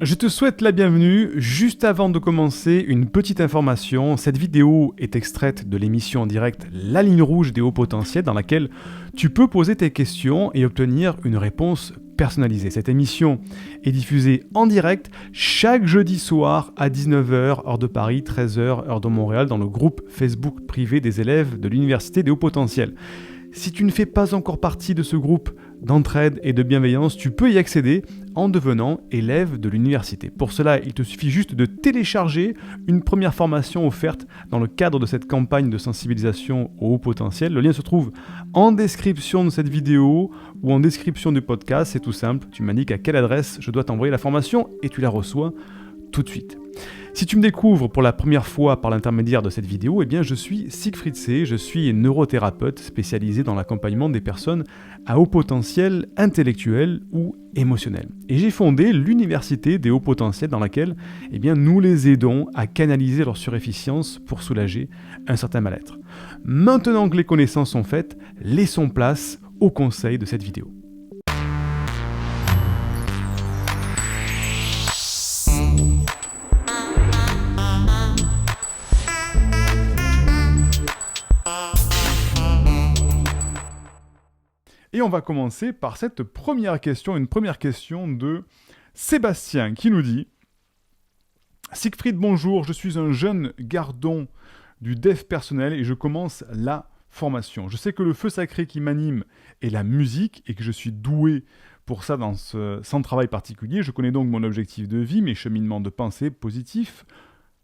Je te souhaite la bienvenue. Juste avant de commencer, une petite information. Cette vidéo est extraite de l'émission en direct La Ligne Rouge des Hauts Potentiels dans laquelle tu peux poser tes questions et obtenir une réponse personnalisée. Cette émission est diffusée en direct chaque jeudi soir à 19h, heure de Paris, 13h, heure de Montréal, dans le groupe Facebook privé des élèves de l'Université des Hauts Potentiels. Si tu ne fais pas encore partie de ce groupe d'entraide et de bienveillance, tu peux y accéder en devenant élève de l'université. Pour cela, il te suffit juste de télécharger une première formation offerte dans le cadre de cette campagne de sensibilisation au haut potentiel. Le lien se trouve en description de cette vidéo ou en description du podcast. C'est tout simple, tu m'indiques à quelle adresse je dois t'envoyer la formation et tu la reçois tout de suite. Si tu me découvres pour la première fois par l'intermédiaire de cette vidéo, eh bien je suis Siegfried C, je suis neurothérapeute spécialisé dans l'accompagnement des personnes à haut potentiel intellectuel ou émotionnel. Et j'ai fondé l'Université des hauts potentiels dans laquelle eh bien, nous les aidons à canaliser leur surefficience pour soulager un certain mal-être. Maintenant que les connaissances sont faites, laissons place aux conseils de cette vidéo. Et on va commencer par cette première question, une première question de Sébastien qui nous dit « Siegfried, bonjour, je suis un jeune gardon du dev personnel et je commence la formation. Je sais que le feu sacré qui m'anime est la musique et que je suis doué pour ça sans travail particulier. Je connais donc mon objectif de vie, mes cheminements de pensée positifs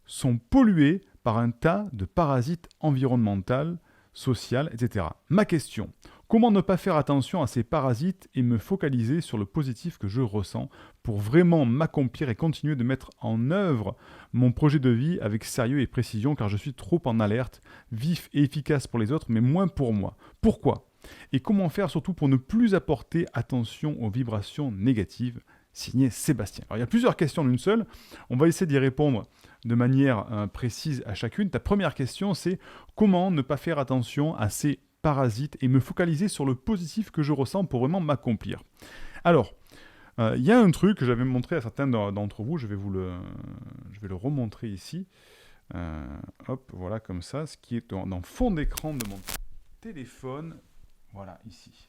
sont pollués par un tas de parasites environnementaux, sociaux, etc. Ma question, comment ne pas faire attention à ces parasites et me focaliser sur le positif que je ressens pour vraiment m'accomplir et continuer de mettre en œuvre mon projet de vie avec sérieux et précision car je suis trop en alerte, vif et efficace pour les autres mais moins pour moi. Pourquoi ? Et comment faire surtout pour ne plus apporter attention aux vibrations négatives ? Signé Sébastien. Alors il y a plusieurs questions d'une seule. On va essayer d'y répondre de manière précise à chacune. Ta première question c'est comment ne pas faire attention à ces parasites et me focaliser sur le positif que je ressens pour vraiment m'accomplir. Alors, il y a un truc que j'avais montré à certains d'entre vous, je vais le remontrer ici. Hop, voilà comme ça, ce qui est dans le fond d'écran de mon téléphone. Voilà, ici.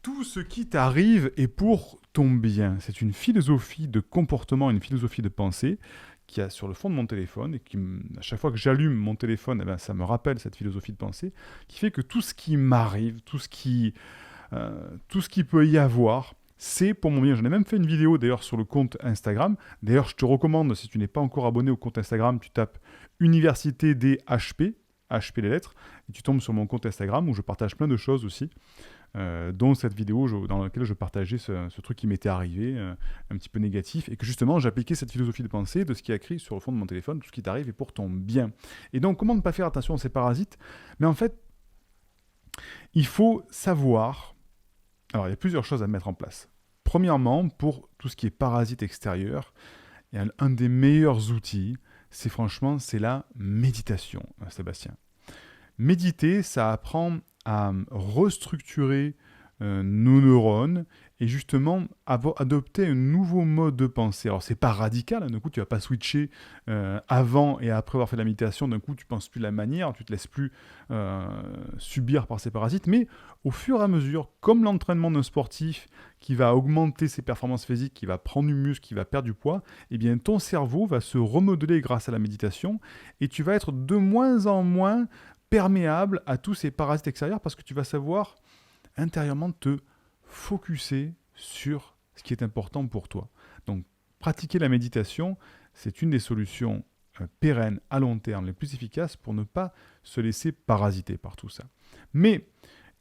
Tout ce qui t'arrive est pour ton bien. C'est une philosophie de comportement, une philosophie de pensée qui a sur le fond de mon téléphone et qui, à chaque fois que j'allume mon téléphone, eh ben, ça me rappelle cette philosophie de pensée qui fait que tout ce qui m'arrive, tout ce qui peut y avoir, c'est pour mon bien. J'en ai même fait une vidéo d'ailleurs sur le compte Instagram. D'ailleurs, je te recommande, si tu n'es pas encore abonné au compte Instagram, tu tapes Université des HP, HP les lettres, et tu tombes sur mon compte Instagram où je partage plein de choses aussi. Dont cette vidéo dans laquelle je partageais ce truc qui m'était arrivé, un petit peu négatif, et que justement j'appliquais cette philosophie de pensée de ce qui est écrit sur le fond de mon téléphone, tout ce qui t'arrive est pour ton bien. Et donc comment ne pas faire attention à ces parasites ? Mais en fait, il faut savoir... Alors il y a plusieurs choses à mettre en place. Premièrement, pour tout ce qui est parasites extérieurs, un des meilleurs outils, c'est la méditation, Sébastien. Méditer, ça apprend à restructurer nos neurones et justement adopter un nouveau mode de pensée. Alors c'est pas radical, d'un coup tu vas pas switcher avant et après avoir fait la méditation, d'un coup tu penses plus de la manière, tu te laisses plus subir par ces parasites, mais au fur et à mesure, comme l'entraînement d'un sportif qui va augmenter ses performances physiques, qui va prendre du muscle, qui va perdre du poids, eh bien ton cerveau va se remodeler grâce à la méditation et tu vas être de moins en moins perméable à tous ces parasites extérieurs parce que tu vas savoir intérieurement te focuser sur ce qui est important pour toi. Donc, pratiquer la méditation, c'est une des solutions pérennes à long terme les plus efficaces pour ne pas se laisser parasiter par tout ça. Mais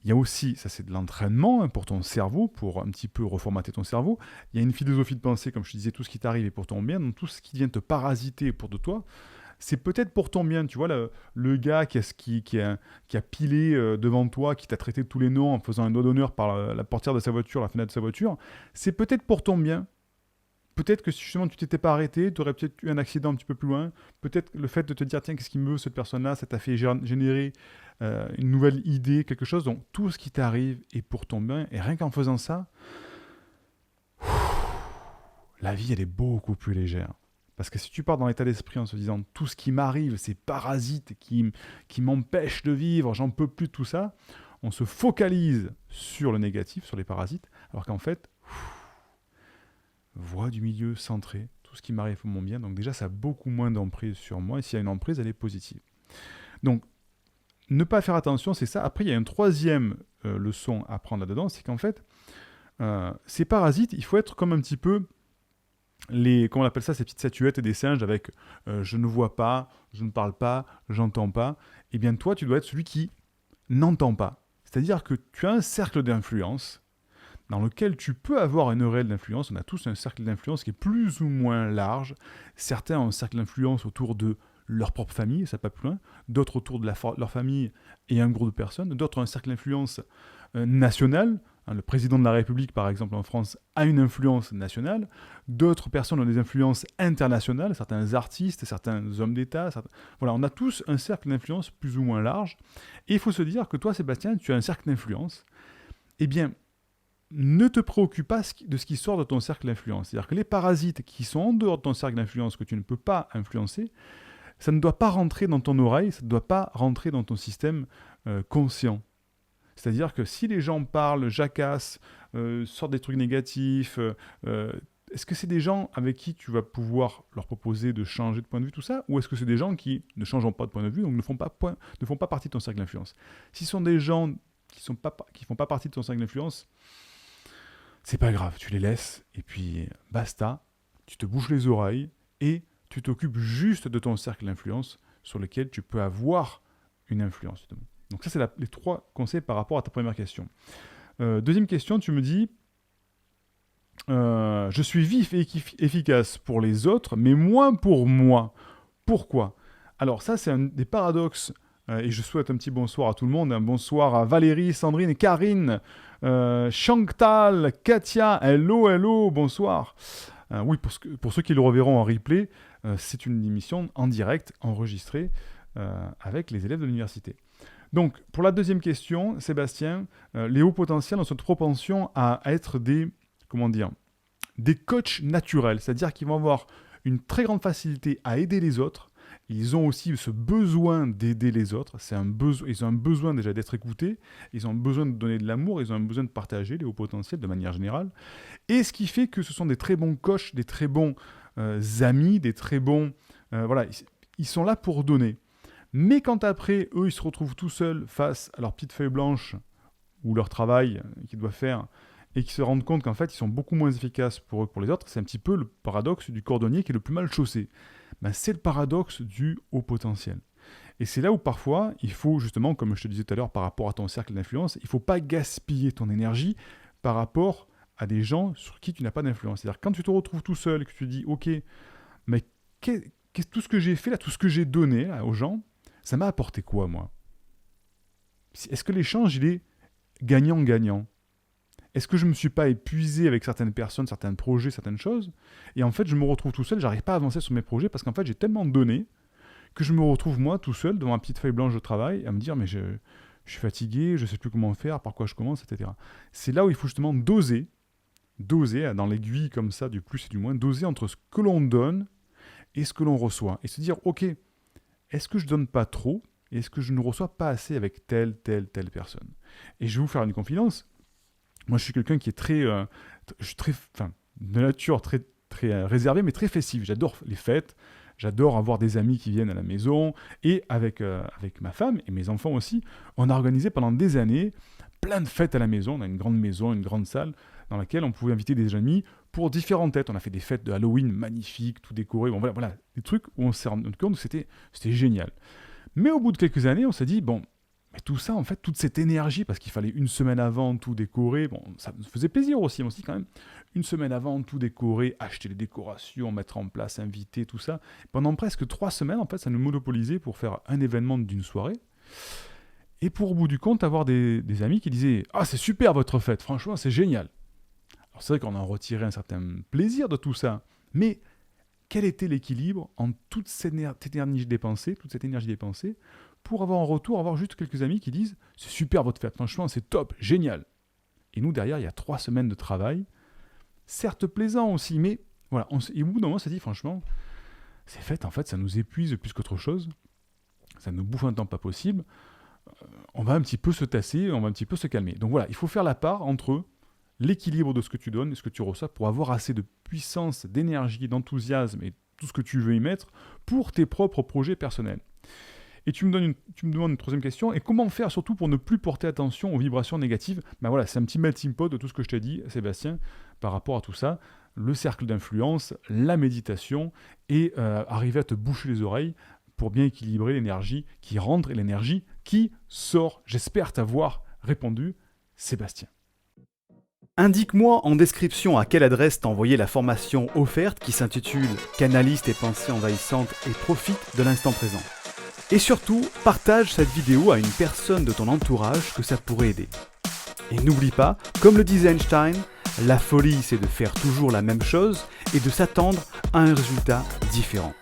il y a aussi, ça c'est de l'entraînement pour ton cerveau, pour un petit peu reformater ton cerveau. Il y a une philosophie de pensée, comme je te disais, tout ce qui t'arrive est pour ton bien, donc tout ce qui vient te parasiter pour de toi, c'est peut-être pour ton bien. Tu vois, le gars qui a pilé devant toi, qui t'a traité de tous les noms en faisant un doigt d'honneur par la portière de sa voiture, la fenêtre de sa voiture, c'est peut-être pour ton bien. Peut-être que si justement tu t'étais pas arrêté, tu aurais peut-être eu un accident un petit peu plus loin. Peut-être le fait de te dire, tiens, qu'est-ce qu'il me veut cette personne-là, ça t'a fait générer une nouvelle idée, quelque chose. Donc tout ce qui t'arrive est pour ton bien. Et rien qu'en faisant ça, la vie, elle est beaucoup plus légère. Parce que si tu pars dans l'état d'esprit en se disant, tout ce qui m'arrive, c'est parasite qui m'empêche de vivre, j'en peux plus de tout ça, on se focalise sur le négatif, sur les parasites, alors qu'en fait, voie du milieu centré, tout ce qui m'arrive pour mon bien. Donc déjà, ça a beaucoup moins d'emprise sur moi. Et s'il y a une emprise, elle est positive. Donc, ne pas faire attention, c'est ça. Après, il y a une troisième leçon à prendre là-dedans, c'est qu'en fait, ces parasites, il faut être comme un petit peu comment on appelle ça, ces petites statuettes des singes avec je ne vois pas, je ne parle pas, j'entends pas. Eh bien, toi, tu dois être celui qui n'entend pas. C'est-à-dire que tu as un cercle d'influence dans lequel tu peux avoir une auréole d'influence. On a tous un cercle d'influence qui est plus ou moins large. Certains ont un cercle d'influence autour de leur propre famille, ça pas plus loin. D'autres autour de leur famille et un groupe de personnes. D'autres ont un cercle d'influence national. Le président de la République, par exemple, en France, a une influence nationale. D'autres personnes ont des influences internationales, certains artistes, certains hommes d'État. Voilà, on a tous un cercle d'influence plus ou moins large. Et il faut se dire que toi, Sébastien, tu as un cercle d'influence. Eh bien, ne te préoccupe pas de ce qui sort de ton cercle d'influence. C'est-à-dire que les parasites qui sont en dehors de ton cercle d'influence, que tu ne peux pas influencer, ça ne doit pas rentrer dans ton oreille, ça ne doit pas rentrer dans ton système conscient. C'est-à-dire que si les gens parlent, jacassent, sortent des trucs négatifs, est-ce que c'est des gens avec qui tu vas pouvoir leur proposer de changer de point de vue, tout ça, ou est-ce que c'est des gens qui ne changeront pas de point de vue, donc ne font pas partie de ton cercle d'influence? Si ce sont des gens qui ne font pas partie de ton cercle d'influence, c'est pas grave, tu les laisses, et puis basta, tu te bouches les oreilles, et tu t'occupes juste de ton cercle d'influence sur lequel tu peux avoir une influence. Donc ça, c'est les 3 conseils par rapport à ta première question. Deuxième question, tu me dis, je suis vif et efficace pour les autres, mais moins pour moi. Pourquoi? Alors ça, c'est un des paradoxes, et je souhaite un petit bonsoir à tout le monde. Un bonsoir à Valérie, Sandrine, Karine, Chantal, Katia, hello, bonsoir. Oui, pour ceux qui le reverront en replay, c'est une émission en direct, enregistrée, avec les élèves de l'université. Donc, pour la deuxième question, Sébastien, les hauts potentiels ont cette propension à être des coachs naturels, c'est-à-dire qu'ils vont avoir une très grande facilité à aider les autres. Ils ont aussi ce besoin d'aider les autres. Ils ont un besoin déjà d'être écoutés. Ils ont besoin de donner de l'amour. Ils ont un besoin de partager, les hauts potentiels, de manière générale. Et ce qui fait que ce sont des très bons coachs, des très bons amis, des très bons... voilà, ils sont là pour donner. Mais quand après, eux, ils se retrouvent tout seuls face à leur petite feuille blanche ou leur travail qu'ils doivent faire et qu'ils se rendent compte qu'en fait, ils sont beaucoup moins efficaces pour eux que pour les autres, c'est un petit peu le paradoxe du cordonnier qui est le plus mal chaussé. Ben, c'est le paradoxe du haut potentiel. Et c'est là où parfois, il faut justement, comme je te disais tout à l'heure, par rapport à ton cercle d'influence, il ne faut pas gaspiller ton énergie par rapport à des gens sur qui tu n'as pas d'influence. C'est-à-dire quand tu te retrouves tout seul et que tu te dis, ok, mais tout ce que j'ai fait là, tout ce que j'ai donné là, aux gens, ça m'a apporté quoi, moi? Est-ce que l'échange, il est gagnant-gagnant? Est-ce que je ne me suis pas épuisé avec certaines personnes, certains projets, certaines choses? Et en fait, je me retrouve tout seul, j'arrive pas à avancer sur mes projets parce qu'en fait, j'ai tellement donné que je me retrouve, moi, tout seul, devant ma petite feuille blanche de travail, à me dire, mais je suis fatigué, je ne sais plus comment faire, par quoi je commence, etc. C'est là où il faut justement doser, dans l'aiguille comme ça, du plus et du moins, doser entre ce que l'on donne et ce que l'on reçoit. Et se dire, ok, est-ce que je donne pas trop? Et est-ce que je ne reçois pas assez avec telle personne? Et je vais vous faire une confidence. Moi, je suis quelqu'un qui est de nature très réservé, mais très festif. J'adore les fêtes. J'adore avoir des amis qui viennent à la maison. Et avec ma femme et mes enfants aussi, on a organisé pendant des années plein de fêtes à la maison. On a une grande maison, une grande salle dans laquelle on pouvait inviter des amis pour différentes têtes. On a fait des fêtes de Halloween magnifiques, tout décoré. Bon, voilà, des trucs où on s'est rendu compte que c'était génial. Mais au bout de quelques années, on s'est dit, bon, mais tout ça, en fait, toute cette énergie, parce qu'il fallait une semaine avant tout décorer, bon, ça nous faisait plaisir aussi, on s'est dit quand même, une semaine avant tout décorer, acheter les décorations, mettre en place, inviter, tout ça. Pendant presque 3 semaines, en fait, ça nous monopolisait pour faire un événement d'une soirée. Et pour, au bout du compte, avoir des amis qui disaient « Ah, c'est super votre fête, franchement, c'est génial !» Alors c'est vrai qu'on en retirait un certain plaisir de tout ça, mais quel était l'équilibre en toute cette énergie dépensée, pour avoir en retour, avoir juste quelques amis qui disent « C'est super votre fête, franchement c'est top, génial ». Et nous derrière, il y a 3 semaines de travail, certes plaisant aussi, mais voilà, et au bout d'un moment, on s'est dit franchement, ces fêtes en fait ça nous épuise plus qu'autre chose, ça nous bouffe un temps pas possible, on va un petit peu se tasser, on va un petit peu se calmer. Donc voilà, il faut faire la part entre l'équilibre de ce que tu donnes et ce que tu reçois pour avoir assez de puissance, d'énergie, d'enthousiasme et tout ce que tu veux y mettre pour tes propres projets personnels. Et tu me demandes une troisième question, et comment faire surtout pour ne plus porter attention aux vibrations négatives ? Ben voilà, c'est un petit melting pot de tout ce que je t'ai dit, Sébastien, par rapport à tout ça, le cercle d'influence, la méditation, et arriver à te boucher les oreilles pour bien équilibrer l'énergie qui rentre et l'énergie qui sort. J'espère t'avoir répondu, Sébastien. Indique-moi en description à quelle adresse t'as envoyé la formation offerte qui s'intitule « Canalise tes pensées envahissantes et profite de l'instant présent ». Et surtout, partage cette vidéo à une personne de ton entourage que ça pourrait aider. Et n'oublie pas, comme le disait Einstein, la folie c'est de faire toujours la même chose et de s'attendre à un résultat différent.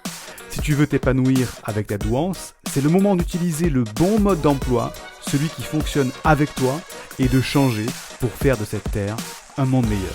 Si tu veux t'épanouir avec la douance, c'est le moment d'utiliser le bon mode d'emploi, celui qui fonctionne avec toi, et de changer pour faire de cette terre un monde meilleur.